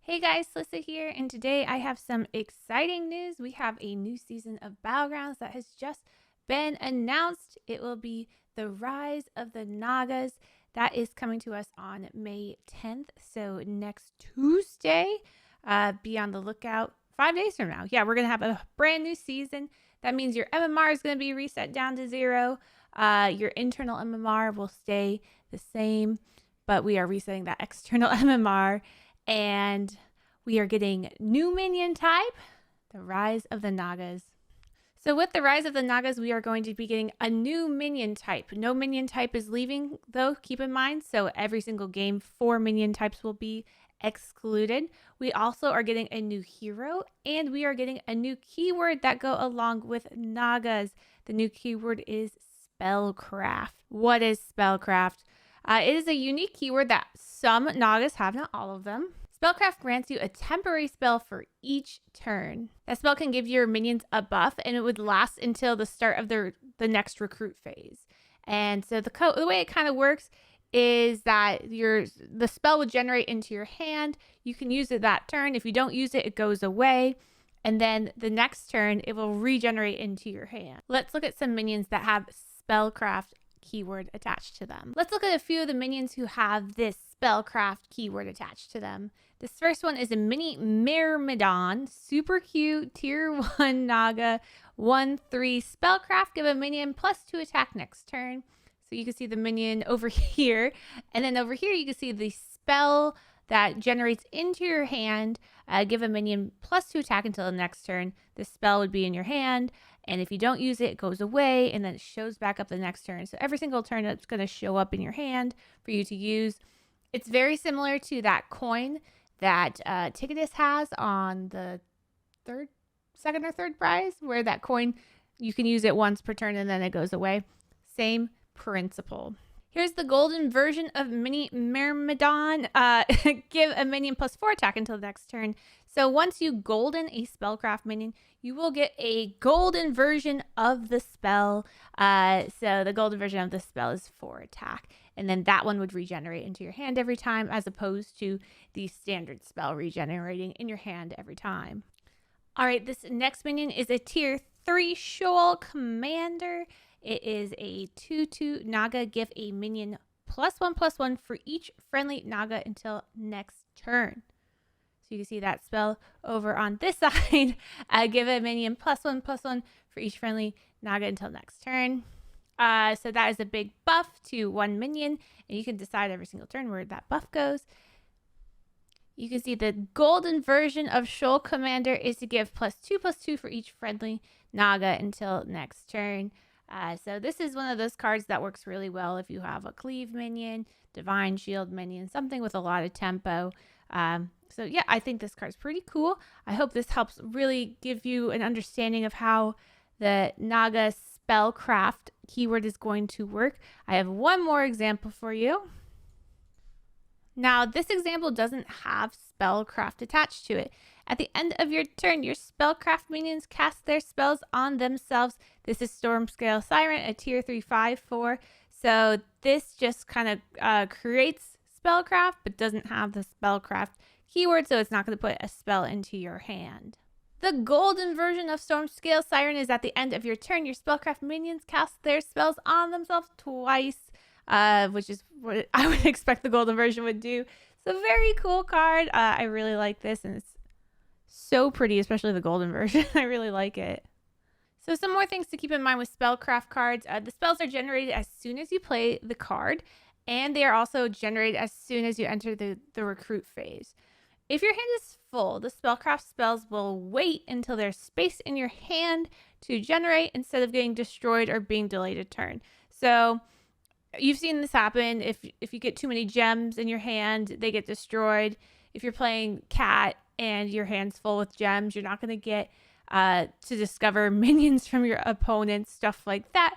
Hey guys, Slysssa here, and today I have some exciting news. We have a new season of Battlegrounds that has just been announced. It will be the Rise of the Nagas. That is coming to us on May 10th, so next Tuesday. Be on the lookout 5 days from now. Yeah, we're going to have a brand new season. That means your MMR is going to be reset down to 0. Your internal MMR will stay the same, but we are resetting that external MMR. And we are getting new minion type, the Rise of the Nagas. So with the Rise of the Nagas, we are going to be getting a new minion type. No minion type is leaving, though, keep in mind. So every single game, 4 minion types will be excluded. We also are getting a new hero, and we are getting a new keyword that go along with Nagas. The new keyword is Spellcraft. What is Spellcraft? It is a unique keyword that some Nagas have, not all of them. Spellcraft grants you a temporary spell for each turn. That spell can give your minions a buff, and it would last until the start of the next recruit phase. And so the way it kind of works is that the spell would generate into your hand. You can use it that turn. If you don't use it, it goes away. And then the next turn, it will regenerate into your hand. Let's look at some minions that have Spellcraft keyword attached to them. Let's look at a few of the minions who have this Spellcraft keyword attached to them. This first one is a mini Myrmidon, super cute, tier 1 Naga, 1/3 Spellcraft, give a minion +2 attack next turn. So you can see the minion over here, and then over here you can see the spell that generates into your hand. Give a minion +2 attack until the next turn. This spell would be in your hand, and if you don't use it, it goes away, and then it shows back up the next turn. So every single turn, it's going to show up in your hand for you to use. It's very similar to that coin that Ticketus has on the second or third prize, where that coin, you can use it once per turn, and then it goes away. Same principle. Here's the golden version of Mini Myrmidon. Give a minion +4 attack until the next turn. So once you golden a Spellcraft minion, you will get a golden version of the spell. So the golden version of the spell is 4 attack. And then that one would regenerate into your hand every time, as opposed to the standard spell regenerating in your hand every time. All right, this next minion is a tier 3 Shoal Commander. It is a 2/2 Naga. Give a minion +1/+1 for each friendly Naga until next turn. So you can see that spell over on this side. Give a minion +1/+1 for each friendly Naga until next turn. So that is a big buff to one minion, and you can decide every single turn where that buff goes. You can see the golden version of Shoal Commander is to give +2/+2 for each friendly Naga until next turn. So this is one of those cards that works really well if you have a cleave minion, divine shield minion, something with a lot of tempo. So yeah, I think this card's pretty cool. I hope this helps really give you an understanding of how the Naga Spellcraft keyword is going to work. I have one more example for you. Now, this example doesn't have Spellcraft attached to it. At the end of your turn, your Spellcraft minions cast their spells on themselves. This is Stormscale Siren, a tier 3 5/4. So this just kind of creates Spellcraft, but doesn't have the Spellcraft keyword, so it's not going to put a spell into your hand. The golden version of Stormscale Siren is at the end of your turn. Your Spellcraft minions cast their spells on themselves twice, which is what I would expect the golden version would do. So very cool card. I really like this, and it's so pretty, especially the golden version. I really like it. So some more things to keep in mind with Spellcraft cards. The spells are generated as soon as you play the card, and they are also generated as soon as you enter the recruit phase. If your hand is full, the Spellcraft spells will wait until there's space in your hand to generate instead of getting destroyed or being delayed a turn. So you've seen this happen. If you get too many gems in your hand, they get destroyed. If you're playing Cat and your hand's full with gems, you're not going to get to discover minions from your opponents, stuff like that.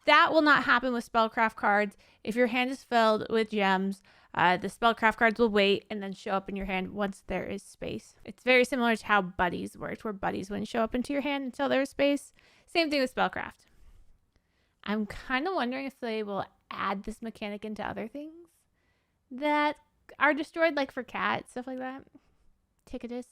That will not happen with Spellcraft cards. If your hand is filled with gems, the Spellcraft cards will wait and then show up in your hand once there is space. It's very similar to how buddies worked, where buddies wouldn't show up into your hand until there was space. Same thing with Spellcraft. I'm kind of wondering if they will add this mechanic into other things that are destroyed, like for Cat, stuff like that. Ticketus.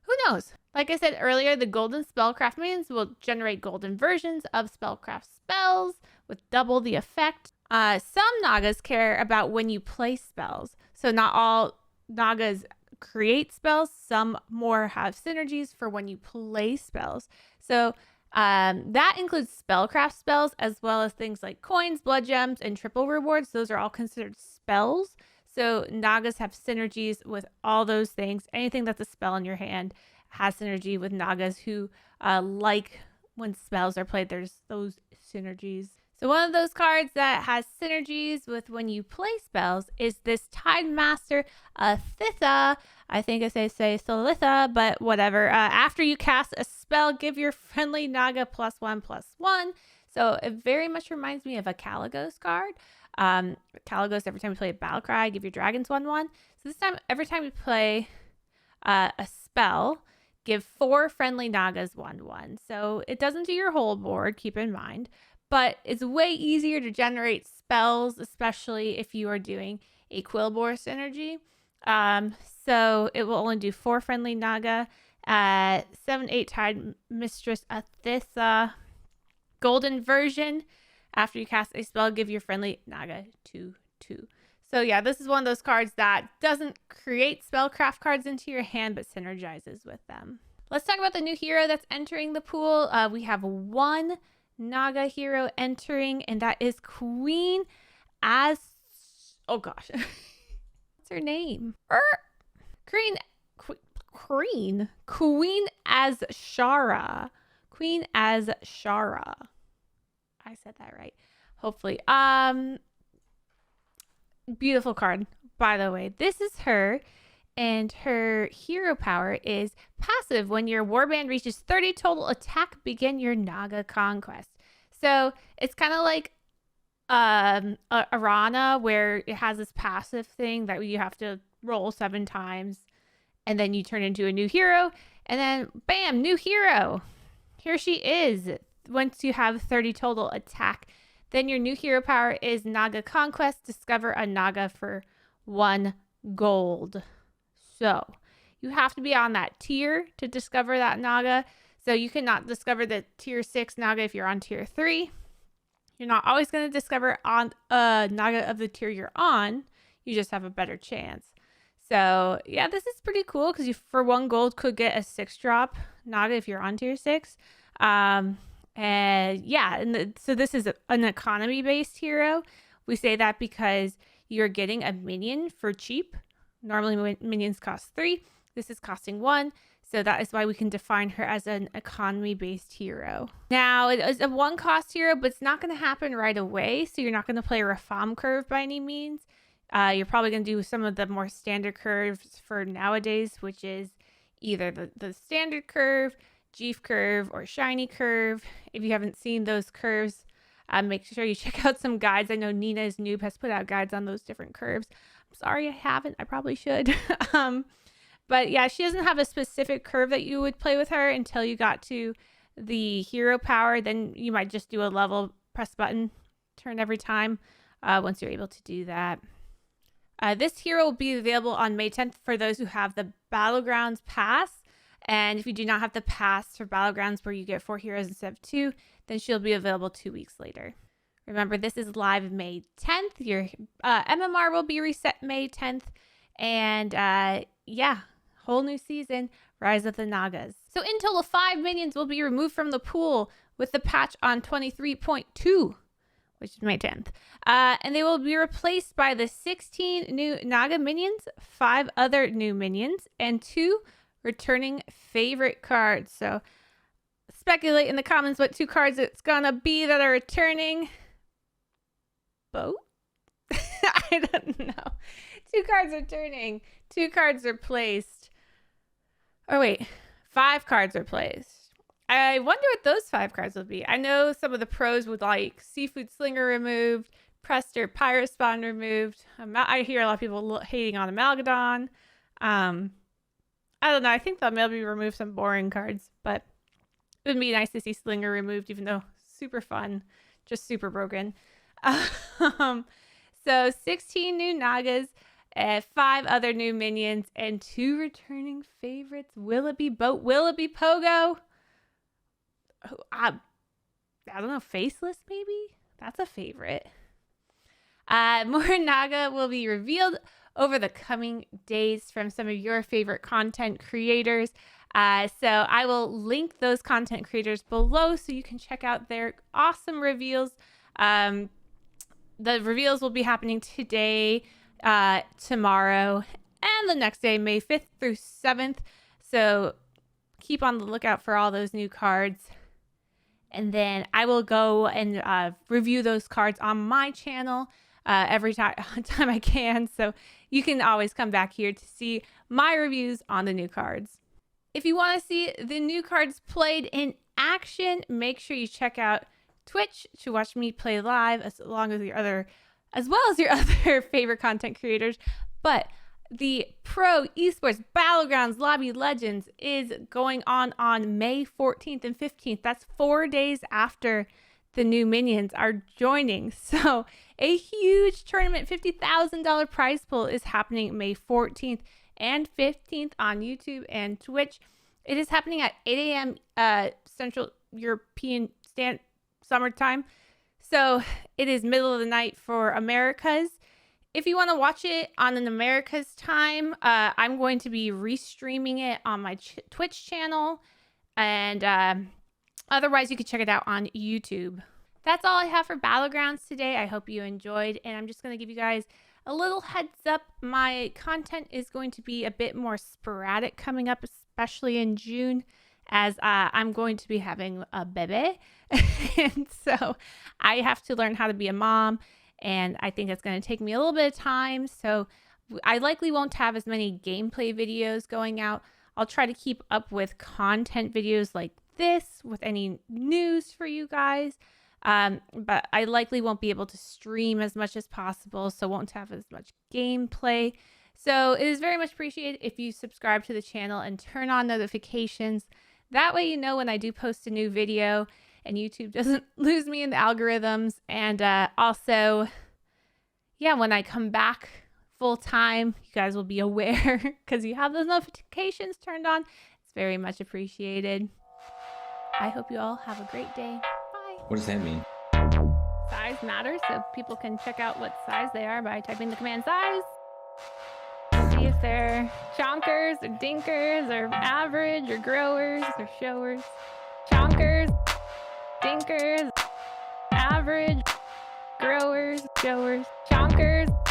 Who knows? Like I said earlier, the golden spellcraft minions will generate golden versions of spellcraft spells with double the effect. Some Nagas care about when you play spells. So not all Nagas create spells. Some more have synergies for when you play spells. So that includes spellcraft spells as well as things like coins, blood gems, and triple rewards. Those are all considered spells. So Nagas have synergies with all those things. Anything that's a spell in your hand has synergy with Nagas who like when spells are played. There's those synergies. So one of those cards that has synergies with when you play spells is this Tidemaster Slysssa. I think I say Slysssa, but whatever. After you cast a spell, give your friendly Naga +1/+1. So it very much reminds me of a Kaligos card. Kaligos, every time you play a battle cry, give your dragons 1/1. So this time, every time you play a spell, give 4 friendly Nagas 1/1. So it doesn't do your whole board, keep in mind. But it's way easier to generate spells, especially if you are doing a Quillbore synergy. So it will only do 4 friendly Naga at 7/8 Tide Mistress Slysssa. Golden version. After you cast a spell, give your friendly Naga 2/2. So yeah, this is one of those cards that doesn't create spellcraft cards into your hand, but synergizes with them. Let's talk about the new hero that's entering the pool. We have one Naga hero entering, and that is Queen oh gosh. What's her name? Queen Azshara. Queen Azshara. I said that right. Hopefully. Beautiful card, by the way. This is her, and her hero power is passive. When your warband reaches 30 total attack, begin your Naga conquest. So it's kind of like Arana, where it has this passive thing that you have to roll 7 times, and then you turn into a new hero, and then bam, new hero. Here she is. Once you have 30 total attack, then your new hero power is Naga Conquest. Discover a Naga for 1 gold. So you have to be on that tier to discover that Naga. So you cannot discover the tier 6 Naga if you're on tier 3. You're not always going to discover on a Naga of the tier you're on. You just have a better chance. So yeah, this is pretty cool because you for 1 gold could get a 6-drop Naga if you're on tier 6. And yeah, so this is an economy-based hero. We say that because you're getting a minion for cheap. Normally minions cost 3. This is costing 1. So that is why we can define her as an economy-based hero. Now, it is a 1-cost hero, but it's not going to happen right away. So you're not going to play a reform curve by any means. You're probably going to do some of the more standard curves for nowadays, which is either the standard curve, Jeef curve, or shiny curve. If you haven't seen those curves, make sure you check out some guides. I know Nina's Noob has put out guides on those different curves. I'm sorry I haven't. I probably should. But yeah, she doesn't have a specific curve that you would play with her until you got to the hero power. Then you might just do a level, press button, turn every time once you're able to do that. This hero will be available on May 10th for those who have the Battlegrounds pass. And if you do not have the pass for Battlegrounds where you get 4 heroes instead of 2, then she'll be available 2 weeks later. Remember, this is live May 10th. Your MMR will be reset May 10th. And yeah, whole new season, Rise of the Nagas. So in total, 5 minions will be removed from the pool with the patch on 23.2, which is May 10th. And they will be replaced by the 16 new Naga minions, 5 other new minions, and 2 returning favorite cards. So speculate in the comments what 2 cards it's gonna be that are returning. Both? I don't know. 2 cards are turning. 2 cards are placed. Oh wait, 5 cards are placed. I wonder what those 5 cards will be. I know some of the pros would like Seafood Slinger removed, Prester Pyrospawn removed. I hear a lot of people hating on Amalgadon. I don't know. I think they'll maybe remove some boring cards, but it would be nice to see Slinger removed, even though super fun, just super broken. So 16 new Nagas. 5 other new minions, and 2 returning favorites. Will it be Boat? Will it be Pogo? I don't know, Faceless maybe? That's a favorite. More Naga will be revealed over the coming days from some of your favorite content creators. So I will link those content creators below so you can check out their awesome reveals. The reveals will be happening today, tomorrow, and the next day, May 5th through 7th. So keep on the lookout for all those new cards. And then I will go and review those cards on my channel every time I can. So you can always come back here to see my reviews on the new cards. If you want to see the new cards played in action, make sure you check out Twitch to watch me play live, as well as your other favorite content creators. But the Pro Esports Battlegrounds Lobby Legends is going on May 14th and 15th. That's 4 days after the new minions are joining. So a huge tournament, $50,000 prize pool is happening May 14th and 15th on YouTube and Twitch. It is happening at 8 a.m. Central European summertime. So it is middle of the night for Americas. If you want to watch it on an Americas time, I'm going to be restreaming it on my Twitch channel. And otherwise, you can check it out on YouTube. That's all I have for Battlegrounds today. I hope you enjoyed. And I'm just going to give you guys a little heads up. My content is going to be a bit more sporadic coming up, especially in June, as I'm going to be having a baby. And so I have to learn how to be a mom. And I think it's going to take me a little bit of time. So I likely won't have as many gameplay videos going out. I'll try to keep up with content videos like this, with any news for you guys. But I likely won't be able to stream as much as possible, so won't have as much gameplay. So it is very much appreciated if you subscribe to the channel and turn on notifications. That way you know when I do post a new video and YouTube doesn't lose me in the algorithms. And also, yeah, when I come back full time, you guys will be aware because you have those notifications turned on. It's very much appreciated. I hope you all have a great day. Bye. What does that mean? Size matters, so people can check out what size they are by typing the command size. See if they're chonkers or dinkers or average or growers or showers. Chonkers, dinkers, average, growers, showers, chonkers.